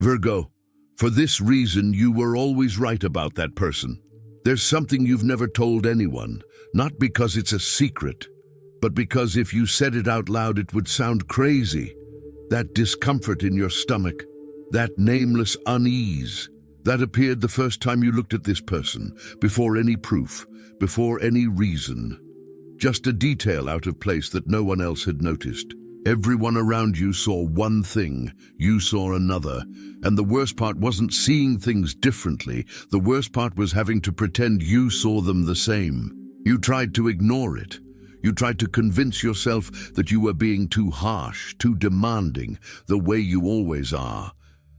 Virgo, for this reason you were always right about that person. There's something you've never told anyone, not because it's a secret, but because if you said it out loud it would sound crazy. That discomfort in your stomach, that nameless unease, that appeared the first time you looked at this person, before any proof, before any reason. Just a detail out of place that no one else had noticed. Everyone around you saw one thing, you saw another, and the worst part wasn't seeing things differently. The worst part was having to pretend you saw them the same. You tried to ignore it. You tried to convince yourself that you were being too harsh, too demanding, the way you always are.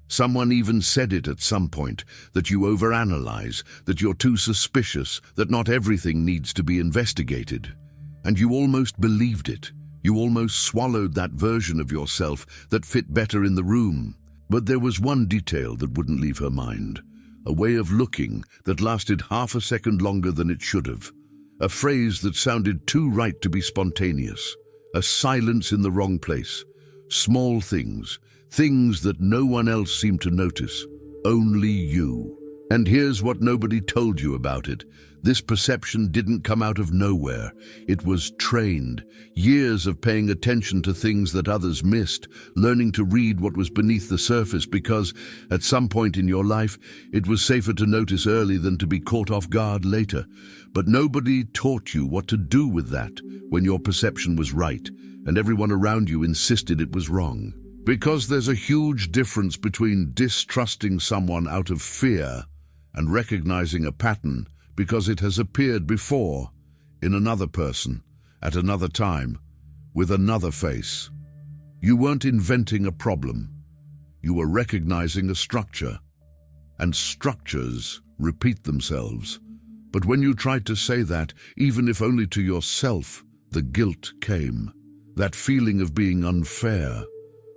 Someone even said it at some point, that you overanalyze, that you're too suspicious, that not everything needs to be investigated. And you almost believed it. You almost swallowed that version of yourself that fit better in the room. But there was one detail that wouldn't leave her mind. A way of looking that lasted half a second longer than it should have. A phrase that sounded too right to be spontaneous. A silence in the wrong place. Small things. Things that no one else seemed to notice. Only you. And here's what nobody told you about it. This perception didn't come out of nowhere. It was trained. Years of paying attention to things that others missed, learning to read what was beneath the surface because, at some point in your life, it was safer to notice early than to be caught off guard later. But nobody taught you what to do with that when your perception was right, and everyone around you insisted it was wrong. Because there's a huge difference between distrusting someone out of fear and recognizing a pattern because it has appeared before, in another person, at another time, with another face. You weren't inventing a problem. You were recognizing a structure. And structures repeat themselves. But when you tried to say that, even if only to yourself, the guilt came. That feeling of being unfair,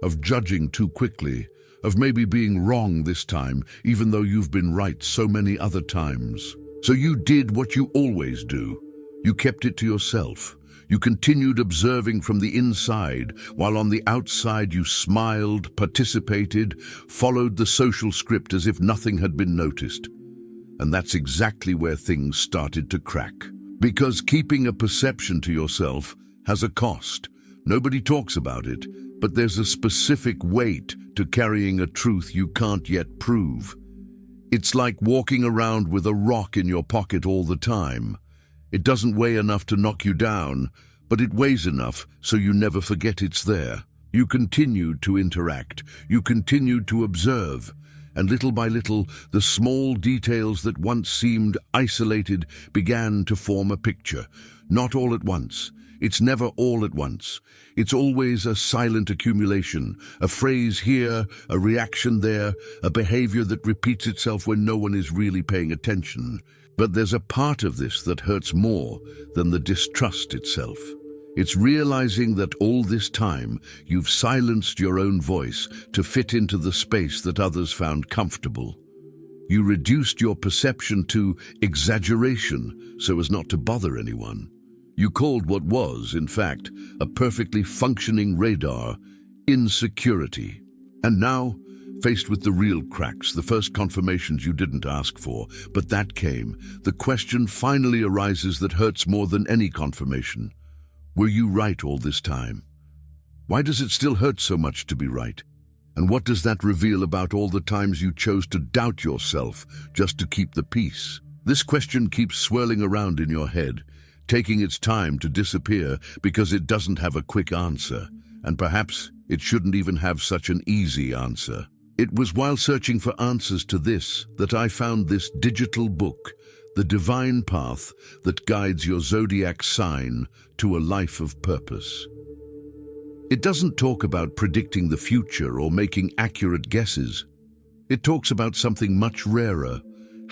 of judging too quickly, of maybe being wrong this time, even though you've been right so many other times. So you did what you always do. You kept it to yourself. You continued observing from the inside, while on the outside you smiled, participated, followed the social script as if nothing had been noticed. And that's exactly where things started to crack. Because keeping a perception to yourself has a cost. Nobody talks about it, but there's a specific weight to carrying a truth you can't yet prove. It's like walking around with a rock in your pocket all the time. It doesn't weigh enough to knock you down, but it weighs enough so you never forget it's there. You continued to interact, you continued to observe, and little by little, the small details that once seemed isolated began to form a picture. Not all at once. It's never all at once. It's always a silent accumulation, a phrase here, a reaction there, a behavior that repeats itself when no one is really paying attention. But there's a part of this that hurts more than the distrust itself. It's realizing that all this time you've silenced your own voice to fit into the space that others found comfortable. You reduced your perception to exaggeration so as not to bother anyone. You called what was, in fact, a perfectly functioning radar, insecurity. And now, faced with the real cracks, the first confirmations you didn't ask for, but that came, the question finally arises that hurts more than any confirmation. Were you right all this time? Why does it still hurt so much to be right? And what does that reveal about all the times you chose to doubt yourself just to keep the peace? This question keeps swirling around in your head, taking its time to disappear because it doesn't have a quick answer, and perhaps it shouldn't even have such an easy answer. It was while searching for answers to this that I found this digital book, The Divine Path That Guides Your Zodiac Sign to a Life of Purpose. It doesn't talk about predicting the future or making accurate guesses. It talks about something much rarer,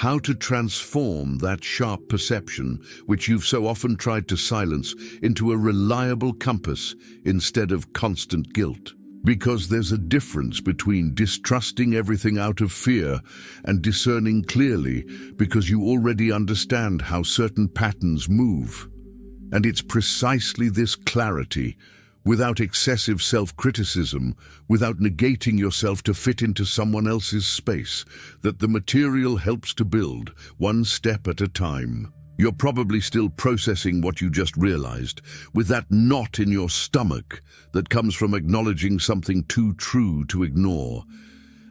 how to transform that sharp perception, which you've so often tried to silence, into a reliable compass instead of constant guilt. Because there's a difference between distrusting everything out of fear and discerning clearly because you already understand how certain patterns move. And it's precisely this clarity, without excessive self-criticism, without negating yourself to fit into someone else's space, that the material helps to build, one step at a time. You're probably still processing what you just realized, with that knot in your stomach that comes from acknowledging something too true to ignore.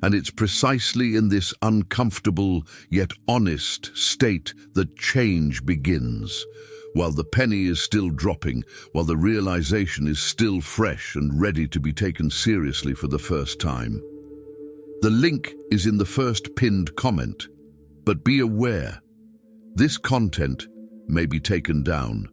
And it's precisely in this uncomfortable yet honest state that change begins. While the penny is still dropping, while the realization is still fresh and ready to be taken seriously for the first time. The link is in the first pinned comment, but be aware, this content may be taken down.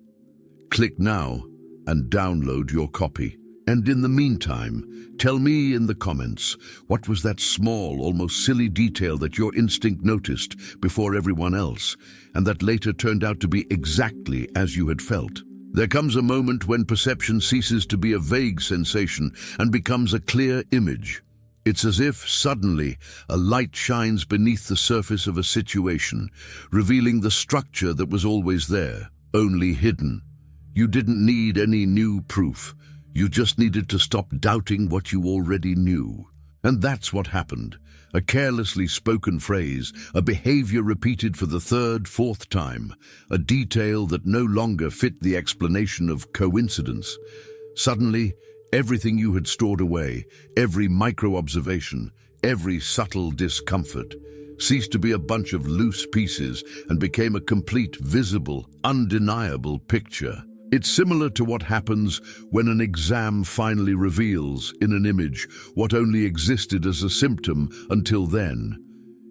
Click now and download your copy. And in the meantime, tell me in the comments, what was that small, almost silly detail that your instinct noticed before everyone else, and that later turned out to be exactly as you had felt? There comes a moment when perception ceases to be a vague sensation and becomes a clear image. It's as if suddenly a light shines beneath the surface of a situation, revealing the structure that was always there, only hidden. You didn't need any new proof. You just needed to stop doubting what you already knew. And that's what happened. A carelessly spoken phrase, a behavior repeated for the third, fourth time, a detail that no longer fit the explanation of coincidence. Suddenly, everything you had stored away, every micro-observation, every subtle discomfort, ceased to be a bunch of loose pieces and became a complete, visible, undeniable picture. It's similar to what happens when an exam finally reveals, in an image, what only existed as a symptom until then.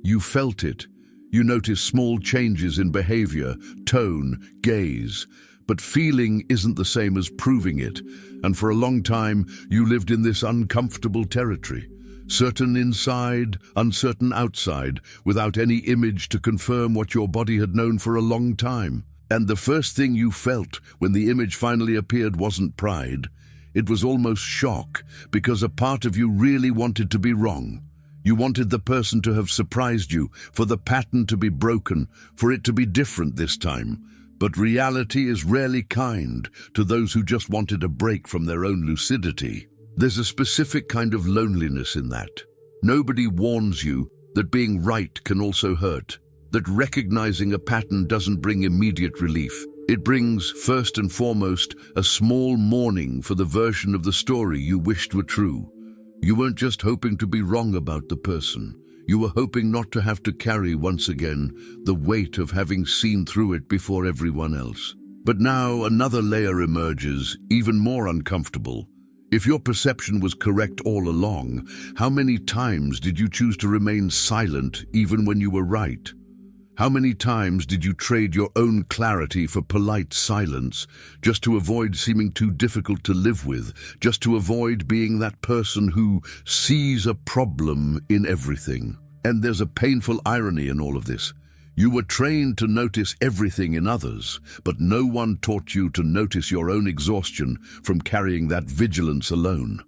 You felt it. You noticed small changes in behavior, tone, gaze. But feeling isn't the same as proving it, and for a long time you lived in this uncomfortable territory, certain inside, uncertain outside, without any image to confirm what your body had known for a long time. And the first thing you felt when the image finally appeared wasn't pride. It was almost shock, because a part of you really wanted to be wrong. You wanted the person to have surprised you, for the pattern to be broken, for it to be different this time. But reality is rarely kind to those who just wanted a break from their own lucidity. There's a specific kind of loneliness in that. Nobody warns you that being right can also hurt, that recognizing a pattern doesn't bring immediate relief. It brings, first and foremost, a small mourning for the version of the story you wished were true. You weren't just hoping to be wrong about the person. You were hoping not to have to carry once again the weight of having seen through it before everyone else. But now another layer emerges, even more uncomfortable. If your perception was correct all along, how many times did you choose to remain silent even when you were right? How many times did you trade your own clarity for polite silence, just to avoid seeming too difficult to live with, just to avoid being that person who sees a problem in everything? And there's a painful irony in all of this. You were trained to notice everything in others, but no one taught you to notice your own exhaustion from carrying that vigilance alone.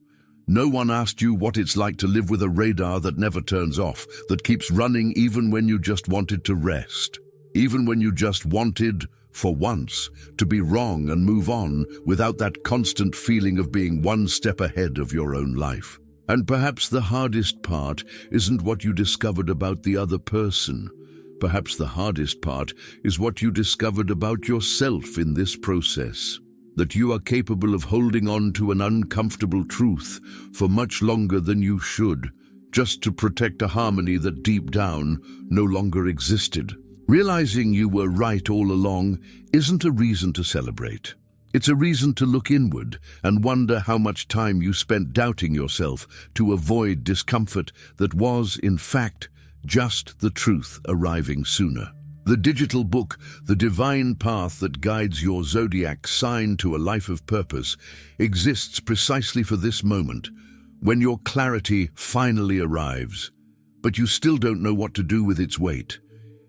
No one asked you what it's like to live with a radar that never turns off, that keeps running even when you just wanted to rest. Even when you just wanted, for once, to be wrong and move on without that constant feeling of being one step ahead of your own life. And perhaps the hardest part isn't what you discovered about the other person. Perhaps the hardest part is what you discovered about yourself in this process. That you are capable of holding on to an uncomfortable truth for much longer than you should, just to protect a harmony that deep down no longer existed. Realizing you were right all along isn't a reason to celebrate. It's a reason to look inward and wonder how much time you spent doubting yourself to avoid discomfort that was, in fact, just the truth arriving sooner. The digital book, The Divine Path That Guides Your Zodiac Sign to a Life of Purpose, exists precisely for this moment, when your clarity finally arrives, but you still don't know what to do with its weight.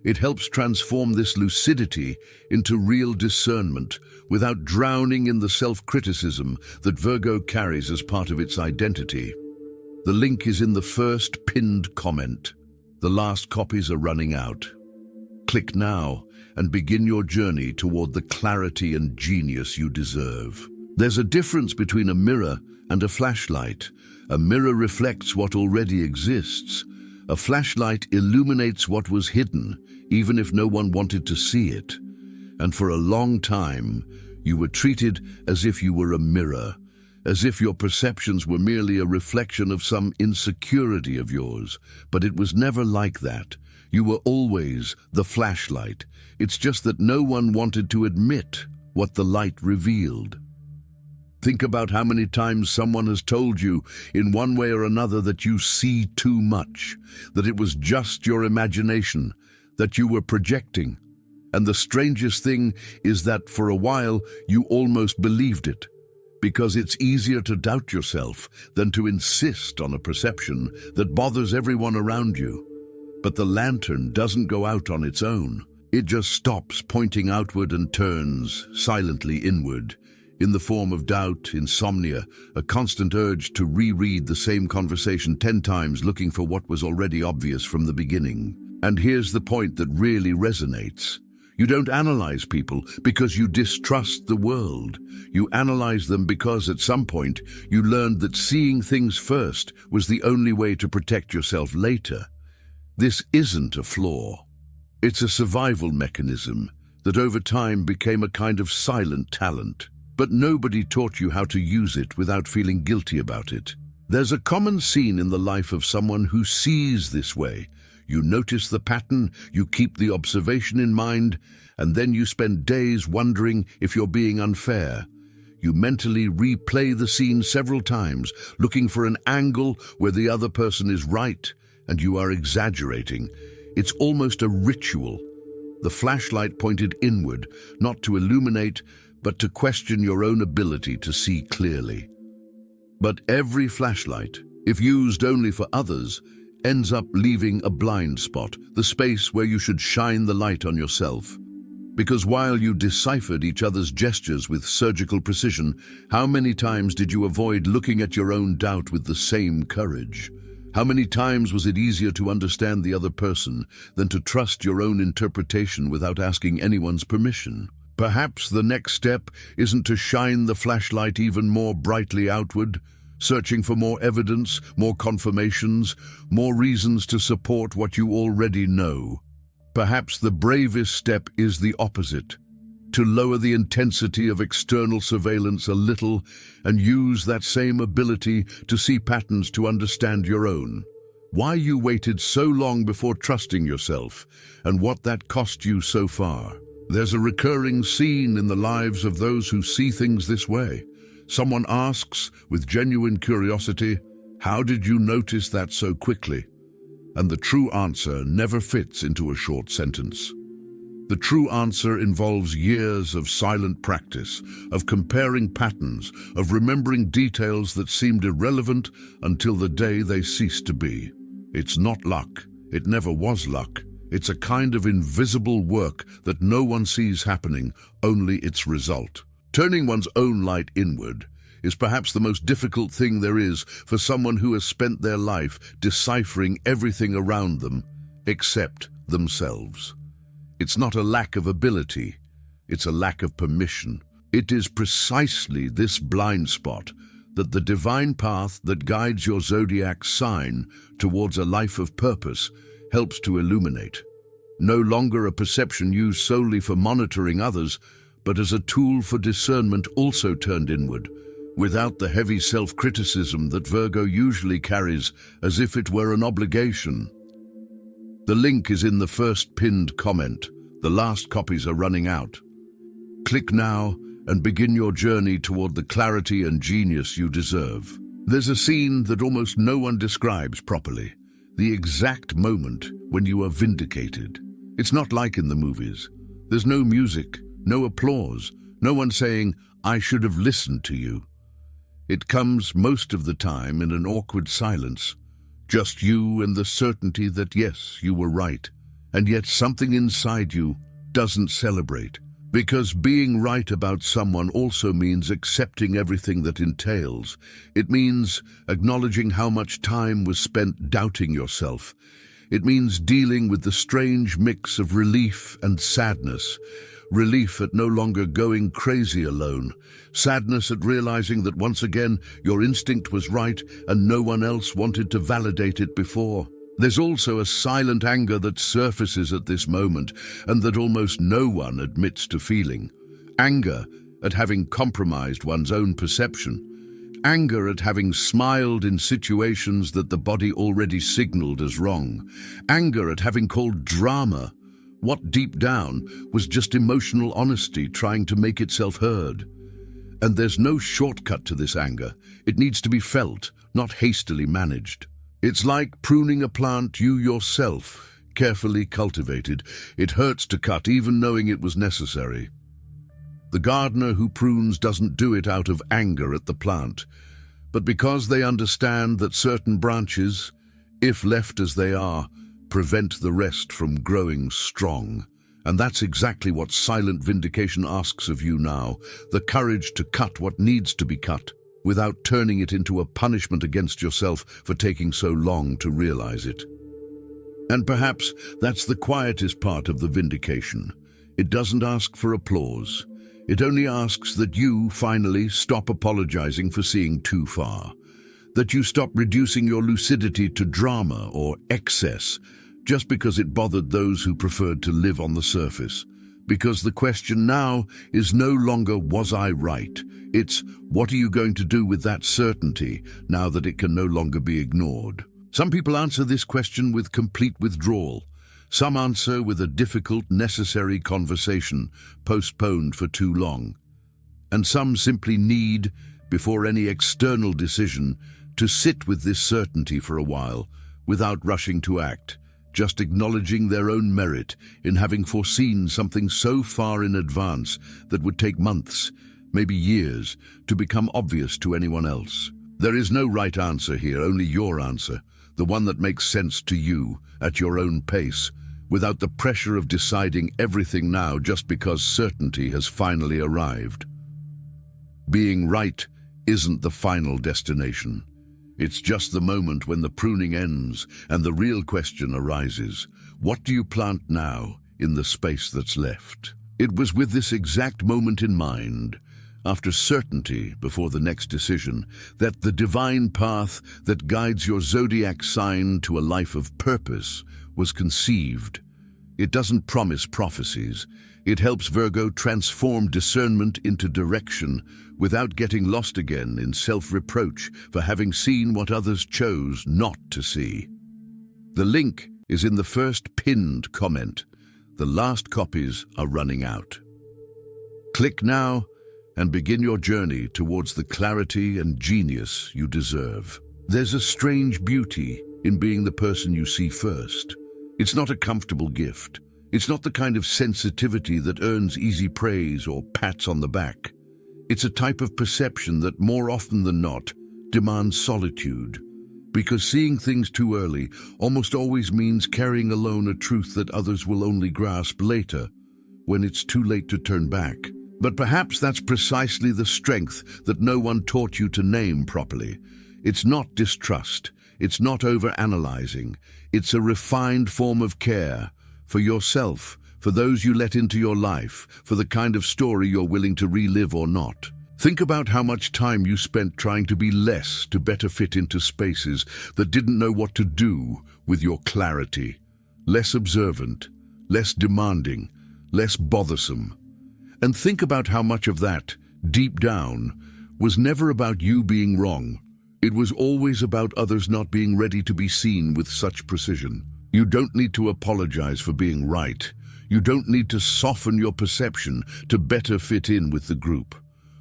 It helps transform this lucidity into real discernment without drowning in the self-criticism that Virgo carries as part of its identity. The link is in the first pinned comment. The last copies are running out. Click now and begin your journey toward the clarity and genius you deserve. There's a difference between a mirror and a flashlight. A mirror reflects what already exists. A flashlight illuminates what was hidden, even if no one wanted to see it. And for a long time, you were treated as if you were a mirror, as if your perceptions were merely a reflection of some insecurity of yours. But it was never like that. You were always the flashlight. It's just that no one wanted to admit what the light revealed. Think about how many times someone has told you, in one way or another, that you see too much, that it was just your imagination, that you were projecting. And the strangest thing is that for a while you almost believed it, because it's easier to doubt yourself than to insist on a perception that bothers everyone around you. But the lantern doesn't go out on its own. It just stops pointing outward and turns silently inward, in the form of doubt, insomnia, a constant urge to reread the same conversation 10 times, looking for what was already obvious from the beginning. And here's the point that really resonates. You don't analyze people because you distrust the world. You analyze them because at some point you learned that seeing things first was the only way to protect yourself later. This isn't a flaw. It's a survival mechanism that over time became a kind of silent talent. But nobody taught you how to use it without feeling guilty about it. There's a common scene in the life of someone who sees this way. You notice the pattern, you keep the observation in mind, and then you spend days wondering if you're being unfair. You mentally replay the scene several times, looking for an angle where the other person is right and you are exaggerating. It's almost a ritual. The flashlight pointed inward, not to illuminate, but to question your own ability to see clearly. But every flashlight, if used only for others, ends up leaving a blind spot, the space where you should shine the light on yourself. Because while you deciphered each other's gestures with surgical precision, how many times did you avoid looking at your own doubt with the same courage? How many times was it easier to understand the other person than to trust your own interpretation without asking anyone's permission? Perhaps the next step isn't to shine the flashlight even more brightly outward, searching for more evidence, more confirmations, more reasons to support what you already know. Perhaps the bravest step is the opposite, to lower the intensity of external surveillance a little and use that same ability to see patterns to understand your own. Why you waited so long before trusting yourself, and what that cost you so far. There's a recurring scene in the lives of those who see things this way. Someone asks, with genuine curiosity, "How did you notice that so quickly?" And the true answer never fits into a short sentence. The true answer involves years of silent practice, of comparing patterns, of remembering details that seemed irrelevant until the day they ceased to be. It's not luck. It never was luck. It's a kind of invisible work that no one sees happening, only its result. Turning one's own light inward is perhaps the most difficult thing there is for someone who has spent their life deciphering everything around them except themselves. It's not a lack of ability, it's a lack of permission. It is precisely this blind spot that the divine path that guides your zodiac sign towards a life of purpose helps to illuminate. No longer a perception used solely for monitoring others, but as a tool for discernment also turned inward, without the heavy self-criticism that Virgo usually carries as if it were an obligation. The link is in the first pinned comment. The last copies are running out. Click now and begin your journey toward the clarity and genius you deserve. There's a scene that almost no one describes properly. The exact moment when you are vindicated. It's not like in the movies. There's no music, no applause, no one saying, "I should have listened to you." It comes most of the time in an awkward silence. Just you and the certainty that yes, you were right. And yet something inside you doesn't celebrate. Because being right about someone also means accepting everything that entails. It means acknowledging how much time was spent doubting yourself. It means dealing with the strange mix of relief and sadness, relief at no longer going crazy alone, sadness at realizing that once again your instinct was right and no one else wanted to validate it before. There's also a silent anger that surfaces at this moment and that almost no one admits to feeling. Anger at having compromised one's own perception. Anger at having smiled in situations that the body already signaled as wrong. Anger at having called drama what deep down was just emotional honesty trying to make itself heard. And there's no shortcut to this anger. It needs to be felt, not hastily managed. It's like pruning a plant you yourself carefully cultivated. It hurts to cut even knowing it was necessary. The gardener who prunes doesn't do it out of anger at the plant, but because they understand that certain branches, if left as they are, prevent the rest from growing strong. And that's exactly what silent vindication asks of you now, the courage to cut what needs to be cut, without turning it into a punishment against yourself for taking so long to realize it. And perhaps that's the quietest part of the vindication. It doesn't ask for applause. It only asks that you finally stop apologizing for seeing too far, that you stop reducing your lucidity to drama or excess just because it bothered those who preferred to live on the surface. Because the question now is no longer, was I right? It's, what are you going to do with that certainty now that it can no longer be ignored? Some people answer this question with complete withdrawal. Some answer with a difficult, necessary conversation postponed for too long. And some simply need, before any external decision, to sit with this certainty for a while, without rushing to act, just acknowledging their own merit in having foreseen something so far in advance that would take months, maybe years, to become obvious to anyone else. There is no right answer here, only your answer, the one that makes sense to you, at your own pace, without the pressure of deciding everything now just because certainty has finally arrived. Being right isn't the final destination. It's just the moment when the pruning ends and the real question arises. What do you plant now in the space that's left? It was with this exact moment in mind, after certainty before the next decision, that the divine path that guides your zodiac sign to a life of purpose was conceived. It doesn't promise prophecies. It helps Virgo transform discernment into direction without getting lost again in self-reproach for having seen what others chose not to see. The link is in the first pinned comment. The last copies are running out. Click now and begin your journey towards the clarity and genius you deserve. There's a strange beauty in being the person you see first. It's not a comfortable gift. It's not the kind of sensitivity that earns easy praise or pats on the back. It's a type of perception that more often than not demands solitude, because seeing things too early almost always means carrying alone a truth that others will only grasp later, when it's too late to turn back. But perhaps that's precisely the strength that no one taught you to name properly. It's not distrust. It's not over-analyzing. It's a refined form of care for yourself, for those you let into your life, for the kind of story you're willing to relive or not. Think about how much time you spent trying to be less to better fit into spaces that didn't know what to do with your clarity. Less observant, less demanding, less bothersome. And think about how much of that, deep down, was never about you being wrong. It was always about others not being ready to be seen with such precision. You don't need to apologize for being right. You don't need to soften your perception to better fit in with the group.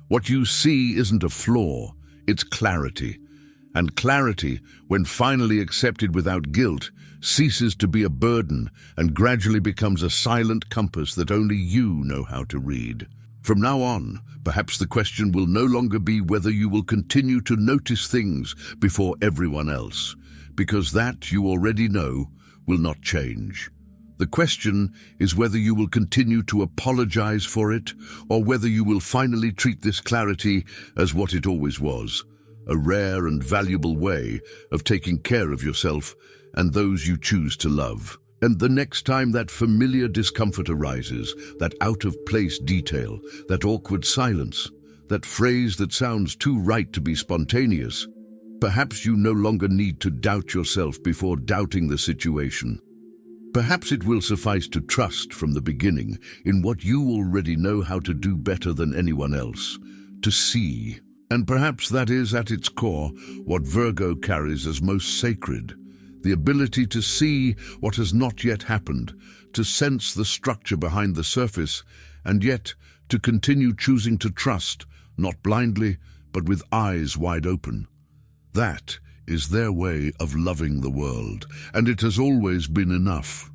What you see isn't a flaw, it's clarity. And clarity, when finally accepted without guilt, ceases to be a burden and gradually becomes a silent compass that only you know how to read. From now on, perhaps the question will no longer be whether you will continue to notice things before everyone else, because that, you already know, will not change. The question is whether you will continue to apologize for it, or whether you will finally treat this clarity as what it always was, a rare and valuable way of taking care of yourself and those you choose to love. And the next time that familiar discomfort arises, that out-of-place detail, that awkward silence, that phrase that sounds too right to be spontaneous, perhaps you no longer need to doubt yourself before doubting the situation. Perhaps it will suffice to trust from the beginning in what you already know how to do better than anyone else, to see. And perhaps that is, at its core, what Virgo carries as most sacred: the ability to see what has not yet happened, to sense the structure behind the surface, and yet to continue choosing to trust, not blindly, but with eyes wide open. That is their way of loving the world, and it has always been enough.